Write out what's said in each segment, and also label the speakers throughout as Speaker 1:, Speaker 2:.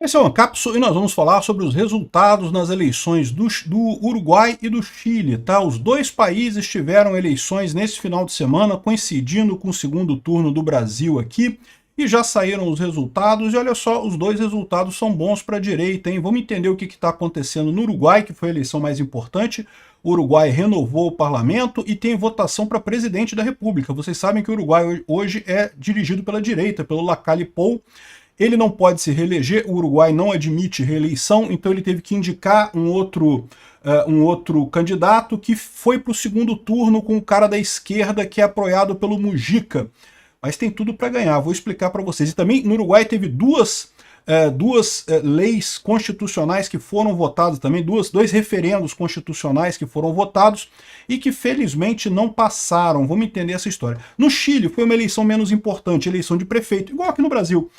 Speaker 1: Esse é o Ancapso e nós vamos falar sobre os resultados nas eleições do Uruguai e do Chile, tá? Os dois países tiveram eleições nesse final de semana, coincidindo com o segundo turno do Brasil aqui, e já saíram os resultados, e olha só, os dois resultados são bons para a direita, hein? Vamos entender o que está acontecendo no Uruguai, que foi a eleição mais importante. O Uruguai renovou o parlamento e tem votação para presidente da República. Vocês sabem que o Uruguai hoje é dirigido pela direita, pelo Lacalle Pou. Ele não pode se reeleger, o Uruguai não admite reeleição, então ele teve que indicar um outro candidato que foi para o segundo turno com o cara da esquerda que é apoiado pelo Mujica. Mas tem tudo para ganhar, vou explicar para vocês. E também no Uruguai teve duas leis constitucionais que foram votadas também, dois referendos constitucionais que foram votados e que felizmente não passaram. Vamos entender essa história. No Chile foi uma eleição menos importante, eleição de prefeito, igual aqui no Brasil.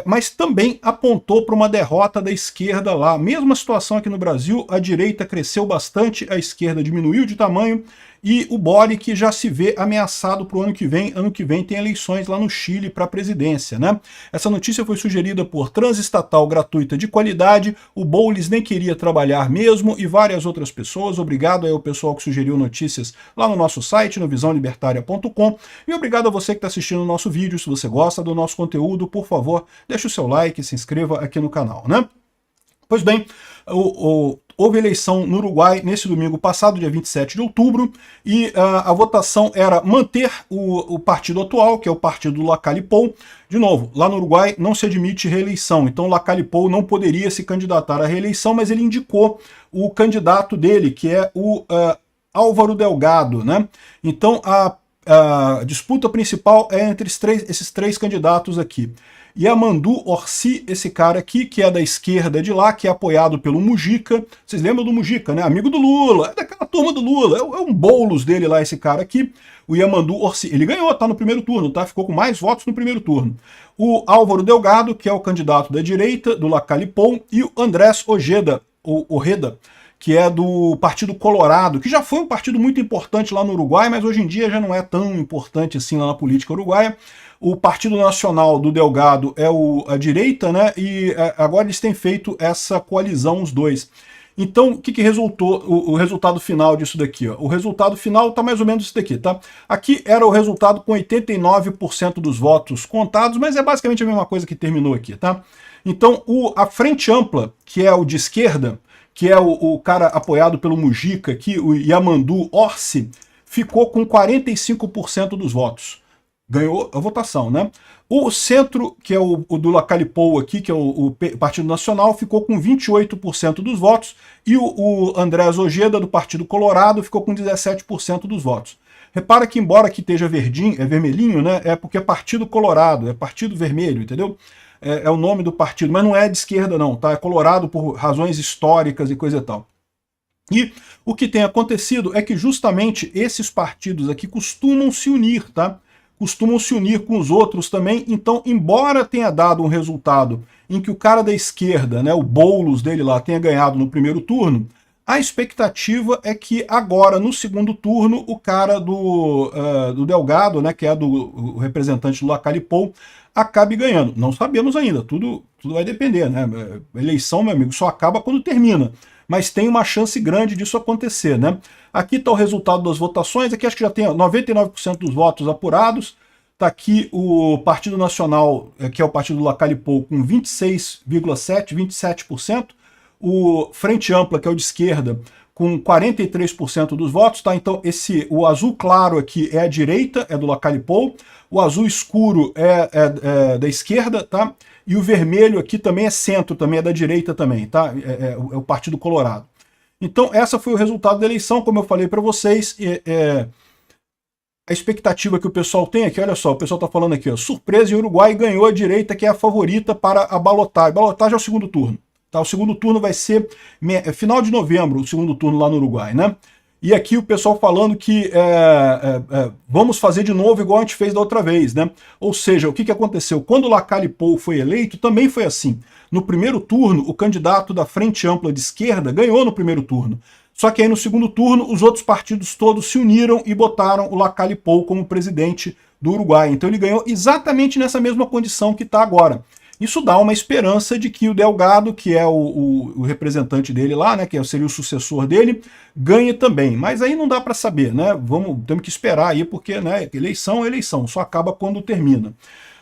Speaker 1: Mas também apontou para uma derrota da esquerda lá. Mesma situação aqui no Brasil, a direita cresceu bastante, a esquerda diminuiu de tamanho, e o Boric já se vê ameaçado para o ano que vem. Ano que vem tem eleições lá no Chile para a presidência, né? Essa notícia foi sugerida por Transestatal Gratuita de Qualidade, o Boulos nem queria trabalhar mesmo, e várias outras pessoas. Obrigado aí ao pessoal que sugeriu notícias lá no nosso site, no visãolibertaria.com, e obrigado a você que está assistindo o nosso vídeo. Se você gosta do nosso conteúdo, por favor, deixe o seu like e se inscreva aqui no canal, né? Pois bem, houve eleição no Uruguai nesse domingo passado, dia 27 de outubro, e a votação era manter o partido atual, que é o partido do Lacalle Pou. De novo, lá no Uruguai não se admite reeleição, então Lacalle Pou não poderia se candidatar à reeleição, mas ele indicou o candidato dele, que é o Álvaro Delgado, né? Então a disputa principal é entre esses três candidatos aqui. Yamandu Orsi, esse cara aqui, que é da esquerda de lá, que é apoiado pelo Mujica. Vocês lembram do Mujica, né? Amigo do Lula, é daquela turma do Lula, é um Boulos dele lá, esse cara aqui. O Yamandu Orsi, ele ganhou, tá no primeiro turno, tá? Ficou com mais votos no primeiro turno. O Álvaro Delgado, que é o candidato da direita, do Lacalle Pou, e o Andrés Ojeda, que é do Partido Colorado, que já foi um partido muito importante lá no Uruguai, mas hoje em dia já não é tão importante assim lá na política uruguaia. O Partido Nacional do Delgado é a direita, né? E agora eles têm feito essa coalizão, os dois. Então, o que resultou, o resultado final disso daqui? Ó? O resultado final tá mais ou menos isso daqui, tá? Aqui era o resultado com 89% dos votos contados, mas é basicamente a mesma coisa que terminou aqui, tá? Então, a Frente Ampla, que é o de esquerda, que é o cara apoiado pelo Mujica aqui, o Yamandu Orsi, ficou com 45% dos votos. Ganhou a votação, né? O centro, que é o do Lacalle Pou aqui, que é o Partido Nacional, ficou com 28% dos votos, e o Andrés Ojeda, do Partido Colorado, ficou com 17% dos votos. Repara que, embora aqui esteja vermelhinho, né? É porque é Partido Colorado, é Partido Vermelho, entendeu? É o nome do partido, mas não é de esquerda não, tá? É Colorado por razões históricas e coisa e tal. E o que tem acontecido é que justamente esses partidos aqui costumam se unir, tá? Costumam se unir com os outros também. Então, embora tenha dado um resultado em que o cara da esquerda, né, o Boulos dele lá, tenha ganhado no primeiro turno, a expectativa é que agora, no segundo turno, o cara do Delgado, né, que é o representante do Lacalle Pou, acabe ganhando. Não sabemos ainda, tudo vai depender, né? A eleição, meu amigo, só acaba quando termina. Mas tem uma chance grande disso acontecer, né? Aqui está o resultado das votações, aqui acho que já tem 99% dos votos apurados. Está aqui o Partido Nacional, que é o partido do Lacalle Pou, com 26,7%, 27%. O Frente Ampla, que é o de esquerda, com 43% dos votos, tá? Então o azul claro aqui é a direita, é do Lacalle Pou, o azul escuro é da esquerda, tá? E o vermelho aqui também é centro, também é da direita também, tá? É o Partido Colorado. Então essa foi o resultado da eleição, como eu falei para vocês. A expectativa que o pessoal tem aqui, olha só, o pessoal está falando aqui, ó, surpresa, e o Uruguai ganhou a direita, que é a favorita para a balotagem. Balotagem é o segundo turno. Tá? O segundo turno vai ser final de novembro, o segundo turno lá no Uruguai, né? E aqui o pessoal falando que vamos fazer de novo igual a gente fez da outra vez, né? Ou seja, o que aconteceu? Quando o Lacalle Pou foi eleito, também foi assim. No primeiro turno, o candidato da Frente Ampla de esquerda ganhou no primeiro turno. Só que aí no segundo turno, os outros partidos todos se uniram e botaram o Lacalle Pou como presidente do Uruguai. Então ele ganhou exatamente nessa mesma condição que está agora. Isso dá uma esperança de que o Delgado, que é o representante dele lá, né, que seria o sucessor dele, ganhe também. Mas aí não dá para saber, né? Temos que esperar aí, porque, né, eleição é eleição, só acaba quando termina.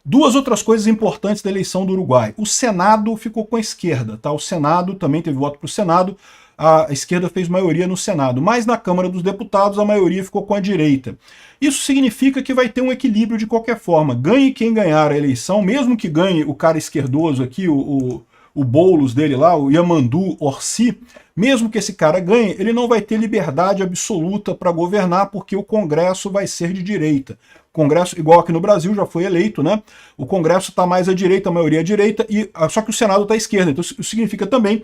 Speaker 1: Duas outras coisas importantes da eleição do Uruguai. O Senado ficou com a esquerda, tá? O Senado também teve voto para o Senado, a esquerda fez maioria no Senado, mas na Câmara dos Deputados a maioria ficou com a direita. Isso significa que vai ter um equilíbrio de qualquer forma. Ganhe quem ganhar a eleição, mesmo que ganhe o cara esquerdoso aqui, o Boulos dele lá, o Yamandu Orsi, mesmo que esse cara ganhe, ele não vai ter liberdade absoluta para governar, porque o Congresso vai ser de direita. O Congresso, igual aqui no Brasil, já foi eleito, né? O Congresso está mais à direita, a maioria à direita, só que o Senado está à esquerda. Então isso significa também,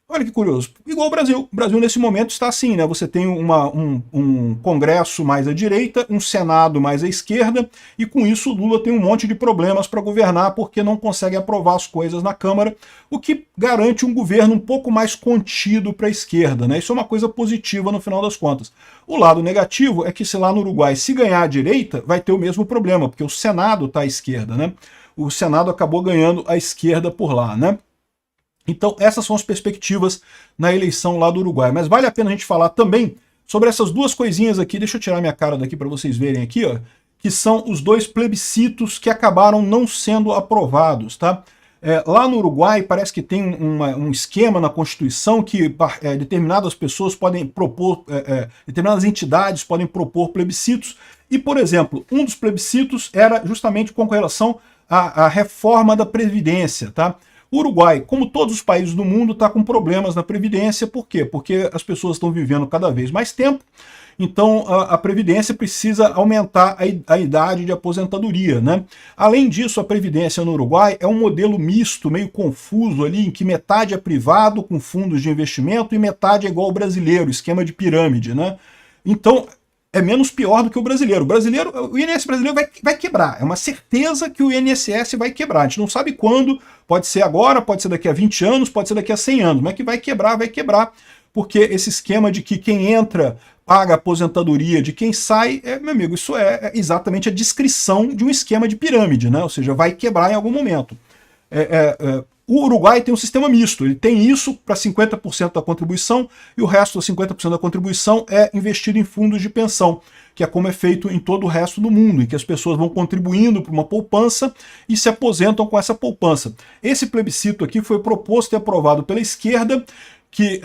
Speaker 1: olha que curioso, igual o Brasil. O Brasil nesse momento está assim, né? Você tem um Congresso mais à direita, um Senado mais à esquerda, e com isso o Lula tem um monte de problemas para governar porque não consegue aprovar as coisas na Câmara, o que garante um governo um pouco mais contido para a esquerda, né? Isso é uma coisa positiva no final das contas. O lado negativo é que se lá no Uruguai, se ganhar a direita, vai ter o mesmo problema, porque o Senado está à esquerda, né? O Senado acabou ganhando a esquerda por lá, né? Então essas são as perspectivas na eleição lá do Uruguai. Mas vale a pena a gente falar também sobre essas duas coisinhas aqui, deixa eu tirar minha cara daqui para vocês verem aqui, ó, que são os dois plebiscitos que acabaram não sendo aprovados, tá? Lá no Uruguai parece que tem um esquema na Constituição que determinadas pessoas podem propor, determinadas entidades podem propor plebiscitos, e, por exemplo, um dos plebiscitos era justamente com relação à reforma da Previdência, tá? O Uruguai, como todos os países do mundo, está com problemas na Previdência. Por quê? Porque as pessoas estão vivendo cada vez mais tempo, então a Previdência precisa aumentar a idade de aposentadoria, né? Além disso, a Previdência no Uruguai é um modelo misto, meio confuso ali, em que metade é privado, com fundos de investimento, e metade é igual ao brasileiro, esquema de pirâmide, né? Então, é menos pior do que o brasileiro. O INSS brasileiro vai quebrar. É uma certeza que o INSS vai quebrar. A gente não sabe quando, pode ser agora, pode ser daqui a 20 anos, pode ser daqui a 100 anos, mas que vai quebrar, porque esse esquema de que quem entra paga a aposentadoria de quem sai, meu amigo, isso é exatamente a descrição de um esquema de pirâmide, né? Ou seja, vai quebrar em algum momento. O Uruguai tem um sistema misto, ele tem isso para 50% da contribuição e o resto dos 50% da contribuição é investido em fundos de pensão, que é como é feito em todo o resto do mundo, em que as pessoas vão contribuindo para uma poupança e se aposentam com essa poupança. Esse plebiscito aqui foi proposto e aprovado pela esquerda, que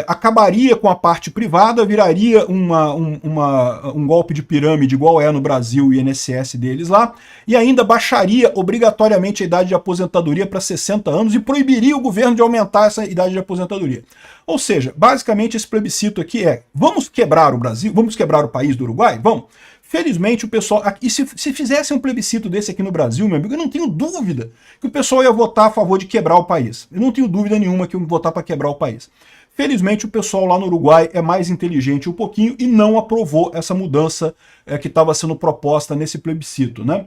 Speaker 1: acabaria com a parte privada, viraria um golpe de pirâmide igual é no Brasil o INSS deles lá, e ainda baixaria obrigatoriamente a idade de aposentadoria para 60 anos e proibiria o governo de aumentar essa idade de aposentadoria. Ou seja, basicamente esse plebiscito aqui vamos quebrar o Brasil, vamos quebrar o país do Uruguai? Vamos. Felizmente o pessoal, e se fizesse um plebiscito desse aqui no Brasil, meu amigo, eu não tenho dúvida que o pessoal ia votar a favor de quebrar o país. Eu não tenho dúvida nenhuma que iam votar para quebrar o país. Felizmente o pessoal lá no Uruguai é mais inteligente um pouquinho e não aprovou essa mudança que estava sendo proposta nesse plebiscito, né?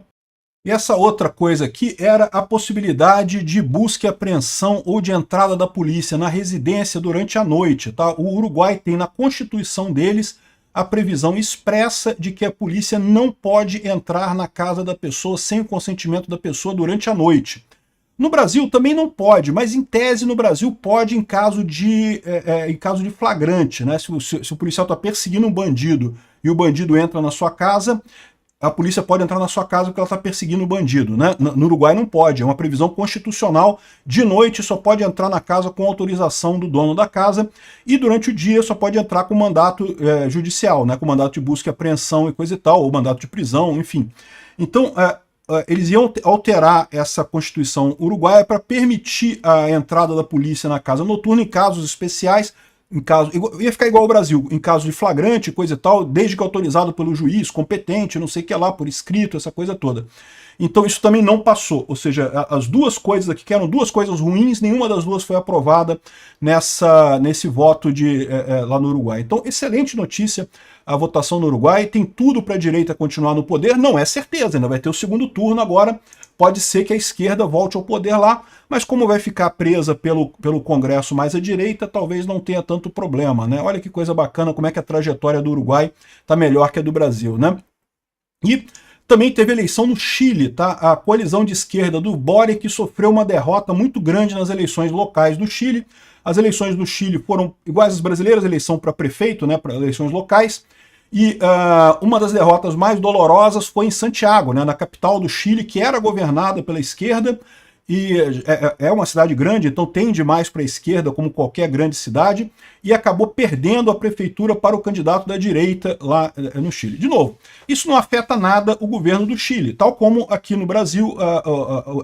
Speaker 1: E essa outra coisa aqui era a possibilidade de busca e apreensão ou de entrada da polícia na residência durante a noite, tá? O Uruguai tem na Constituição deles a previsão expressa de que a polícia não pode entrar na casa da pessoa sem o consentimento da pessoa durante a noite. No Brasil também não pode, mas em tese no Brasil pode em caso de flagrante, né? Se o policial está perseguindo um bandido e o bandido entra na sua casa, a polícia pode entrar na sua casa porque ela está perseguindo o bandido, né? No Uruguai não pode, é uma previsão constitucional. De noite só pode entrar na casa com autorização do dono da casa e durante o dia só pode entrar com mandato judicial, né? Com mandato de busca e apreensão e coisa e tal, ou mandato de prisão, enfim. Então, eles iam alterar essa Constituição uruguaia para permitir a entrada da polícia na casa noturna em casos especiais. Ia ficar igual ao Brasil, em caso de flagrante, coisa e tal, desde que autorizado pelo juiz, competente, não sei o que lá, por escrito, essa coisa toda. Então isso também não passou, ou seja, as duas coisas aqui, que eram duas coisas ruins, nenhuma das duas foi aprovada nesse voto lá no Uruguai. Então, excelente notícia a votação no Uruguai, tem tudo para a direita continuar no poder, não é certeza, ainda vai ter o segundo turno agora, pode ser que a esquerda volte ao poder lá, mas como vai ficar presa pelo Congresso mais à direita, talvez não tenha tanto problema, né? Olha que coisa bacana, como é que a trajetória do Uruguai está melhor que a do Brasil, né? E Também teve eleição no Chile, tá? A coalizão de esquerda do Boric sofreu uma derrota muito grande nas eleições locais do Chile. As eleições do Chile foram iguais às brasileiras, eleição para prefeito, né, para eleições locais. E uma das derrotas mais dolorosas foi em Santiago, né, na capital do Chile, que era governada pela esquerda, e é uma cidade grande, então tende mais para a esquerda, como qualquer grande cidade, e acabou perdendo a prefeitura para o candidato da direita lá no Chile. De novo, isso não afeta nada o governo do Chile, tal como aqui no Brasil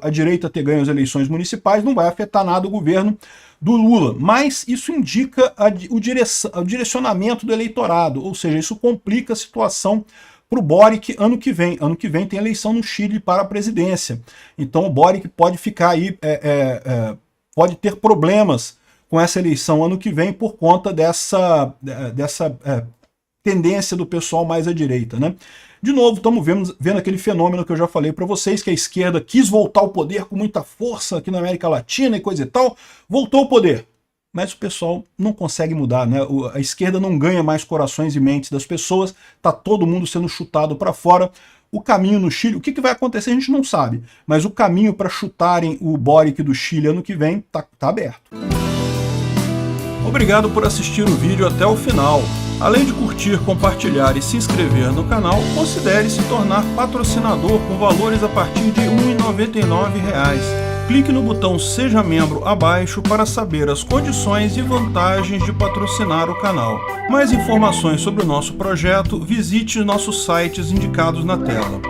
Speaker 1: a direita ter ganho as eleições municipais não vai afetar nada o governo do Lula, mas isso indica o direcionamento do eleitorado, ou seja, isso complica a situação para o Boric ano que vem. Ano que vem tem eleição no Chile para a presidência. Então o Boric pode ficar aí, pode ter problemas com essa eleição ano que vem por conta dessa tendência do pessoal mais à direita, né? De novo, estamos vendo aquele fenômeno que eu já falei para vocês, que a esquerda quis voltar ao poder com muita força aqui na América Latina e coisa e tal, voltou ao poder. Mas o pessoal não consegue mudar, né? A esquerda não ganha mais corações e mentes das pessoas, tá todo mundo sendo chutado para fora. O caminho no Chile, o que vai acontecer a gente não sabe, mas o caminho para chutarem o Boric do Chile ano que vem tá aberto. Obrigado por assistir o vídeo até o final. Além de curtir, compartilhar e se inscrever no canal, considere se tornar patrocinador com valores a partir de R$ 1,99. Clique no botão Seja Membro abaixo para saber as condições e vantagens de patrocinar o canal. Mais informações sobre o nosso projeto, visite nossos sites indicados na tela.